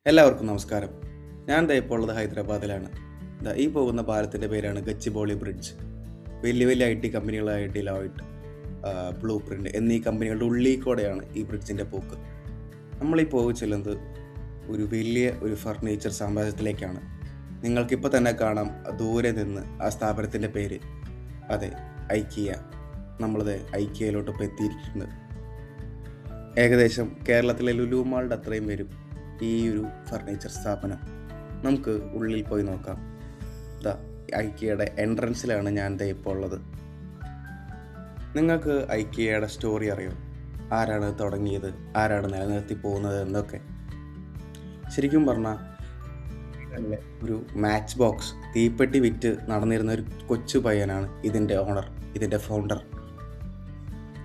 എല്ലാവർക്കും നമസ്കാരം. ഞാൻ ദാ ഇപ്പോൾ ഉള്ളത് ഹൈദരാബാദിലാണ്. ഈ പോകുന്ന പാലത്തിൻ്റെ പേരാണ് ഗച്ചിബോളി ബ്രിഡ്ജ്. വലിയ വലിയ IT കമ്പനികളായ ഡിലോയിറ്റ്, ബ്ലൂ പ്രിൻ്റ് എന്നീ കമ്പനികളുടെ ഉള്ളിൽ കൂടെയാണ് ഈ ബ്രിഡ്ജിൻ്റെ പോക്ക്. നമ്മളീ പോയി ചെല്ലുന്നത് ഒരു ഫർണിച്ചർ സാമ്രാജ്യത്തിലേക്കാണ്. നിങ്ങൾക്കിപ്പോൾ തന്നെ കാണാം ദൂരെ നിന്ന് ആ സ്ഥാപനത്തിൻ്റെ പേര്. അതെ, ഐക്കിയ. നമ്മളത് ഐക്കിയയിലോട്ട് ഇപ്പോൾ എത്തിയിരിക്കുന്നത്. ഏകദേശം കേരളത്തിലെ ലുലു മാളിൻ്റെ അത്രയും വരും ഈ ഒരു ഫർണിച്ചർ സ്ഥാപനം. നമുക്ക് ഉള്ളിൽ പോയി നോക്കാം. ഐക്കിയയുടെ എൻട്രൻസിലാണ് ഞാൻ ഇപ്പോൾ ഉള്ളത്. നിങ്ങൾക്ക് ഐക്കിയയുടെ സ്റ്റോറി അറിയോ? ആരാണ് തുടങ്ങിയത്, ആരാണ് നിലനിർത്തി പോകുന്നത് എന്നൊക്കെ. ശരിക്കും പറഞ്ഞാൽ ഒരു മാച്ച് ബോക്സ് തീപ്പെട്ടി വിറ്റ് നടന്നിരുന്ന ഒരു കൊച്ചു പയ്യനാണ് ഇതിൻ്റെ ഓണർ, ഇതിൻ്റെ ഫൗണ്ടർ.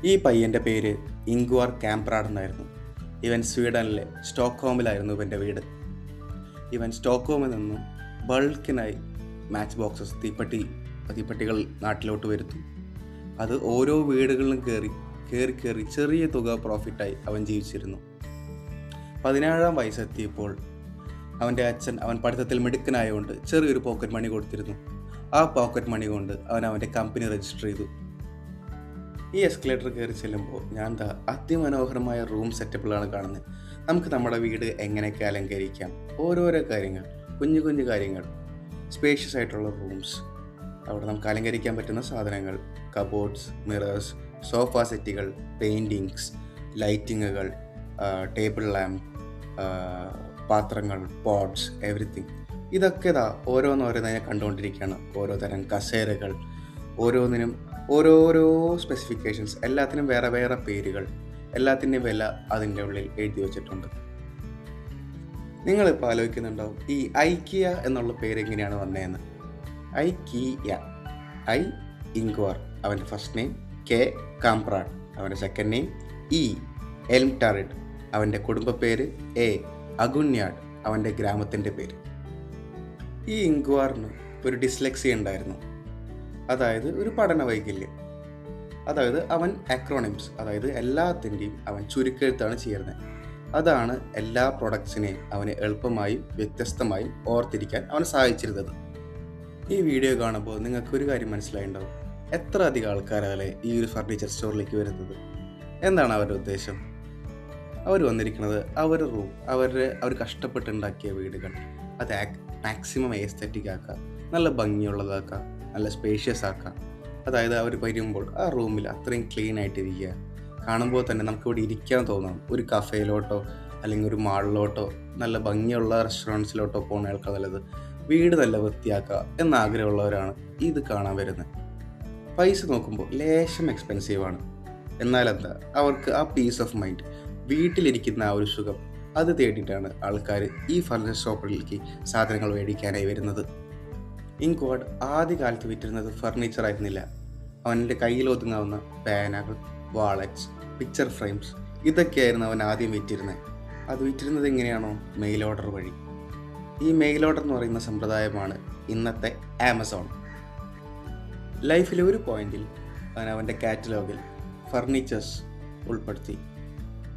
ഈ പയ്യൻ്റെ പേര് ഇംഗ്വാർ കാംപ്രാഡ് എന്നായിരുന്നു. ഇവൻ സ്വീഡനിലെ സ്റ്റോക്ക്ഹോമിലായിരുന്നു ഇവൻ്റെ വീട്. ഇവൻ സ്റ്റോക്ക്ഹോമിൽ നിന്നും ബൾക്കിനായി മാച്ച് ബോക്സസ് തീപ്പെട്ടികൾ നാട്ടിലോട്ട് വരുത്തും. അത് ഓരോ വീടുകളിലും കയറി ചെറിയ തുക പ്രോഫിറ്റായി അവൻ ജീവിച്ചിരുന്നു. 17-ാം വയസ്സെത്തിയപ്പോൾ അവൻ്റെ അച്ഛൻ അവൻ പഠിത്തത്തിൽ മിടുക്കനായതുകൊണ്ട് ചെറിയൊരു പോക്കറ്റ് മണി കൊടുത്തിരുന്നു. ആ പോക്കറ്റ് മണി കൊണ്ട് അവൻ്റെ കമ്പനി രജിസ്റ്റർ ചെയ്തു. ഈ എസ്കലേറ്റർ കയറി ചെല്ലുമ്പോൾ ഞാൻ അതിമനോഹരമായ റൂം സെറ്റപ്പുകളാണ് കാണുന്നത്. നമുക്ക് നമ്മുടെ വീട് എങ്ങനെയൊക്കെ അലങ്കരിക്കാം, ഓരോരോ കാര്യങ്ങൾ, കുഞ്ഞു കുഞ്ഞു കാര്യങ്ങൾ, സ്പേഷ്യസ് ആയിട്ടുള്ള റൂംസ്, അവിടെ നമുക്ക് അലങ്കരിക്കാൻ പറ്റുന്ന സാധനങ്ങൾ, കബോർഡ്സ്, മിറേഴ്സ്, സോഫ സെറ്റുകൾ, പെയിൻറ്റിങ്സ്, ലൈറ്റിങ്ങുകൾ, ടേബിൾ ലാമ്പ്, പാത്രങ്ങൾ, പോട്ട്സ്, എവറിത്തിങ്. ഇതൊക്കെ ഓരോന്നോരോന്നായി കണ്ടുകൊണ്ടിരിക്കുകയാണ്. ഓരോ തരം കസേരകൾ, ഓരോന്നിനും ഓരോരോ സ്പെസിഫിക്കേഷൻസ്, എല്ലാത്തിനും വേറെ വേറെ പേരുകൾ, എല്ലാത്തിൻ്റെയും വില അതിൻ്റെ ഉള്ളിൽ എഴുതി വച്ചിട്ടുണ്ട്. നിങ്ങളിപ്പോൾ ആലോചിക്കുന്നുണ്ടാവും ഈ ഐക്കിയ എന്നുള്ള പേര് എങ്ങനെയാണ് വന്നതെന്ന്. ഐക്കിയ, ഇംഗ്വാർ അവൻ്റെ ഫസ്റ്റ് നെയിം, കെ കാംപ്രാഡ് അവൻ്റെ സെക്കൻഡ് നെയിം, എൽംടാറിഡ് അവൻ്റെ കുടുംബ പേര്, അഗുന്യാഡ് അവൻ്റെ ഗ്രാമത്തിൻ്റെ പേര്. ഈ ഇംഗ്വാറിന് ഒരു ഡിസ്ലെക്സി ഉണ്ടായിരുന്നു, അതായത് ഒരു പഠന വൈകല്യം. അതായത് അവൻ അക്രോണിംസ്, അതായത് എല്ലാത്തിൻ്റെയും അവൻ ചുരുക്കെഴുത്താണ് ചെയ്യുന്നത്. അതാണ് എല്ലാ പ്രൊഡക്ട്സിനെയും അവന് എളുപ്പമായും വ്യത്യസ്തമായും ഓർത്തിരിക്കാൻ അവനെ സഹായിച്ചിരുന്നത്. ഈ വീഡിയോ കാണുമ്പോൾ നിങ്ങൾക്കൊരു കാര്യം മനസ്സിലായിട്ടുണ്ടാവും. എത്ര അധികം ആൾക്കാരല്ലേ ഈ ഒരു ഫർണിച്ചർ സ്റ്റോറിലേക്ക് വരുന്നത്? എന്താണ് അവരുടെ ഉദ്ദേശം? അവർ വന്നിരിക്കുന്നത് അവരുടെ റൂം, അവർ കഷ്ടപ്പെട്ടുണ്ടാക്കിയ വീടുകൾ അത് മാക്സിമം എസ്തെറ്റിക് ആക്കുക, നല്ല ഭംഗിയുള്ളതാക്കുക, നല്ല സ്പേഷ്യസ് ആക്കാം. അതായത് അവർ വരുമ്പോൾ ആ റൂമിൽ അത്രയും ക്ലീൻ ആയിട്ടിരിക്കുക. കാണുമ്പോൾ തന്നെ നമുക്കിവിടെ ഇരിക്കാൻ തോന്നണം. ഒരു കഫേയിലോട്ടോ അല്ലെങ്കിൽ ഒരു മാളിലോട്ടോ നല്ല ഭംഗിയുള്ള റെസ്റ്റോറൻറ്റ്സിലോട്ടോ പോകുന്നയാൾക്ക് നല്ലത് വീട് നല്ല വൃത്തിയാക്കുക എന്നാഗ്രഹമുള്ളവരാണ് ഇത് കാണാൻ വരുന്നത്. പൈസ നോക്കുമ്പോൾ ലേശം എക്സ്പെൻസീവാണ്. എന്നാൽ അവർക്ക് ആ പീസ് ഓഫ് മൈൻഡ്, വീട്ടിലിരിക്കുന്ന ആ ഒരു സുഖം, അത് തേടിയിട്ടാണ് ആൾക്കാർ ഈ ഫർണിച്ചർ ഷോപ്പിലേക്ക് സാധനങ്ങൾ മേടിക്കാനായി വരുന്നത്. ഇംഗ്വാർഡ് ആദ്യകാലത്ത് വിറ്റിരുന്നത് ഫർണിച്ചർ ആയിരുന്നില്ല. അവൻ്റെ കയ്യിൽ ഒതുങ്ങാവുന്ന പേനകൾ, വാളറ്റ്സ്, പിക്ചർ ഫ്രെയിംസ്, ഇതൊക്കെയായിരുന്നു അവൻ ആദ്യം വിറ്റിരുന്നത്. അത് വിറ്റിരുന്നത് എങ്ങനെയാണോ? മെയിൽ ഓർഡർ വഴി. ഈ മെയിൽ ഓർഡർ എന്ന് പറയുന്ന സമ്പ്രദായമാണ് ഇന്നത്തെ ആമസോൺ. ലൈഫിലെ ഒരു പോയിന്റിൽ അവൻ്റെ കാറ്റലോഗിൽ ഫർണിച്ചേഴ്സ് ഉൾപ്പെടുത്തി.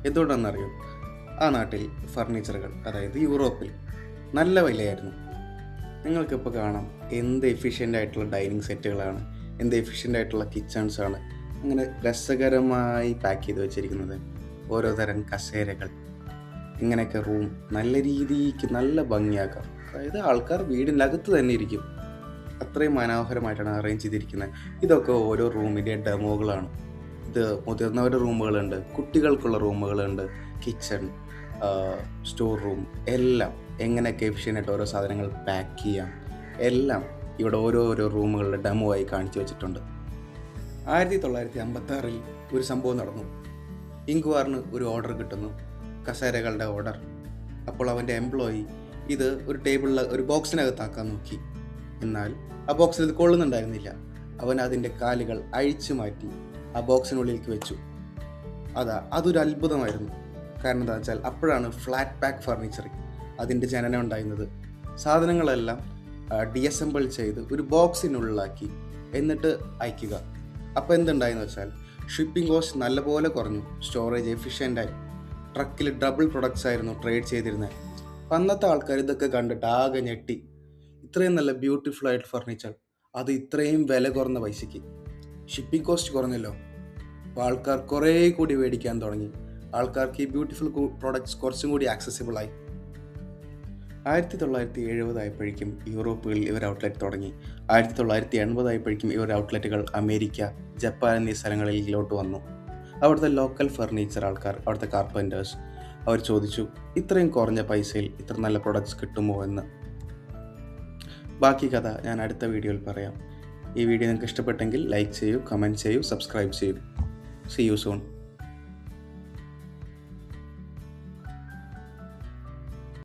എന്തുകൊണ്ടാണെന്നറിയോ? ആ നാട്ടിൽ ഫർണിച്ചറുകൾ, അതായത് യൂറോപ്പിൽ, നല്ല വിലയായിരുന്നു. നിങ്ങൾക്കിപ്പോൾ കാണാം എന്ത് എഫിഷ്യൻ്റ് ആയിട്ടുള്ള ഡൈനിങ് സെറ്റുകളാണ്, എന്ത് എഫിഷ്യൻ്റ് ആയിട്ടുള്ള കിച്ചൺസാണ് അങ്ങനെ രസകരമായി പാക്ക് ചെയ്ത് വെച്ചിരിക്കുന്നത്. ഓരോ തരം കസേരകൾ, ഇങ്ങനെയൊക്കെ റൂം നല്ല രീതിക്ക് നല്ല ഭംഗിയാക്കാം. അതായത് ആൾക്കാർ വീടിൻ്റെ അകത്ത് തന്നെ ഇരിക്കും, അത്രയും മനോഹരമായിട്ടാണ് അറേഞ്ച് ചെയ്തിരിക്കുന്നത്. ഇതൊക്കെ ഓരോ റൂമിൻ്റെ ഡെമോകളാണ്. ഇത് മുതിർന്നവരുടെ റൂമുകളുണ്ട്, കുട്ടികൾക്കുള്ള റൂമുകളുണ്ട്, കിച്ചൺ, സ്റ്റോർ റൂം, എല്ലാം എങ്ങനെയൊക്കെ എഫിഷ്യൻ്റായിട്ട് ഓരോ സാധനങ്ങൾ പാക്ക് ചെയ്യാം, എല്ലാം ഇവിടെ ഓരോരോ റൂമുകളുടെ ഡെമോ ആയി കാണിച്ചു വെച്ചിട്ടുണ്ട്. 1956 ഒരു സംഭവം നടന്നു. ഇംഗ്വാറിന് ഒരു ഓർഡർ കിട്ടുന്നു, കസേരകളുടെ ഓർഡർ. അപ്പോൾ അവൻ്റെ എംപ്ലോയി ഇത് ഒരു ടേബിളിൽ ഒരു ബോക്സിനകത്താക്കാൻ നോക്കി. എന്നാൽ ആ ബോക്സിൽ ഇത് കൊള്ളുന്നുണ്ടായിരുന്നില്ല. അവൻ അതിൻ്റെ കാലുകൾ അഴിച്ചു മാറ്റി ആ ബോക്സിനുള്ളിലേക്ക് വെച്ചു. അതൊരു അത്ഭുതമായിരുന്നു. കാരണം എന്താ വെച്ചാൽ അപ്പോഴാണ് ഫ്ലാറ്റ് പാക്ക് ഫർണിച്ചർ അതിൻ്റെ ജനനം ഉണ്ടായിരുന്നത്. സാധനങ്ങളെല്ലാം ഡിഅസംബിൾ ചെയ്ത് ഒരു ബോക്സിനുള്ളിലാക്കി എന്നിട്ട് അയക്കുക. അപ്പോൾ എന്തുണ്ടായെന്ന് വെച്ചാൽ ഷിപ്പിംഗ് കോസ്റ്റ് നല്ലപോലെ കുറഞ്ഞു, സ്റ്റോറേജ് എഫിഷ്യൻ്റായി. ട്രക്കിൽ ഡബിൾ പ്രൊഡക്ട്സ് ആയിരുന്നു ട്രേഡ് ചെയ്തിരുന്നത്. അന്നത്തെ ആൾക്കാർ ഇതൊക്കെ കണ്ടിട്ട് ആകെ ഞെട്ടി. ഇത്രയും നല്ല ബ്യൂട്ടിഫുൾ ആയിട്ട് ഫർണിച്ചർ, അത് ഇത്രയും വില കുറഞ്ഞ പൈസയ്ക്ക്. ഷിപ്പിംഗ് കോസ്റ്റ് കുറഞ്ഞല്ലോ. അപ്പോൾ ആൾക്കാർ കുറേ കൂടി മേടിക്കാൻ തുടങ്ങി. ആൾക്കാർക്ക് ഈ ബ്യൂട്ടിഫുൾ പ്രോഡക്റ്റ്സ് കുറച്ചും കൂടി ആക്സസിബിൾ ആയി. 1970 ആയപ്പോഴേക്കും യൂറോപ്പുകളിൽ ഇവർ ഔട്ട്ലെറ്റ് തുടങ്ങി. 1980 ആയപ്പോഴേക്കും ഇവർ ഔട്ട്ലെറ്റുകൾ അമേരിക്ക, ജപ്പാൻ എന്നീ സ്ഥലങ്ങളിലോട്ട് വന്നു. അവിടുത്തെ ലോക്കൽ ഫർണിച്ചർ ആൾക്കാർ, അവിടുത്തെ കാർപ്പൻറ്റേഴ്സ്, അവർ ചോദിച്ചു ഇത്രയും കുറഞ്ഞ പൈസയിൽ ഇത്ര നല്ല പ്രൊഡക്ട്സ് കിട്ടുമോ എന്ന്. ബാക്കി കഥ ഞാൻ അടുത്ത വീഡിയോയിൽ പറയാം. ഈ വീഡിയോ നിങ്ങൾക്ക് ഇഷ്ടപ്പെട്ടെങ്കിൽ ലൈക്ക് ചെയ്യൂ, കമൻറ്റ് ചെയ്യൂ, സബ്സ്ക്രൈബ് ചെയ്യൂ. See you soon.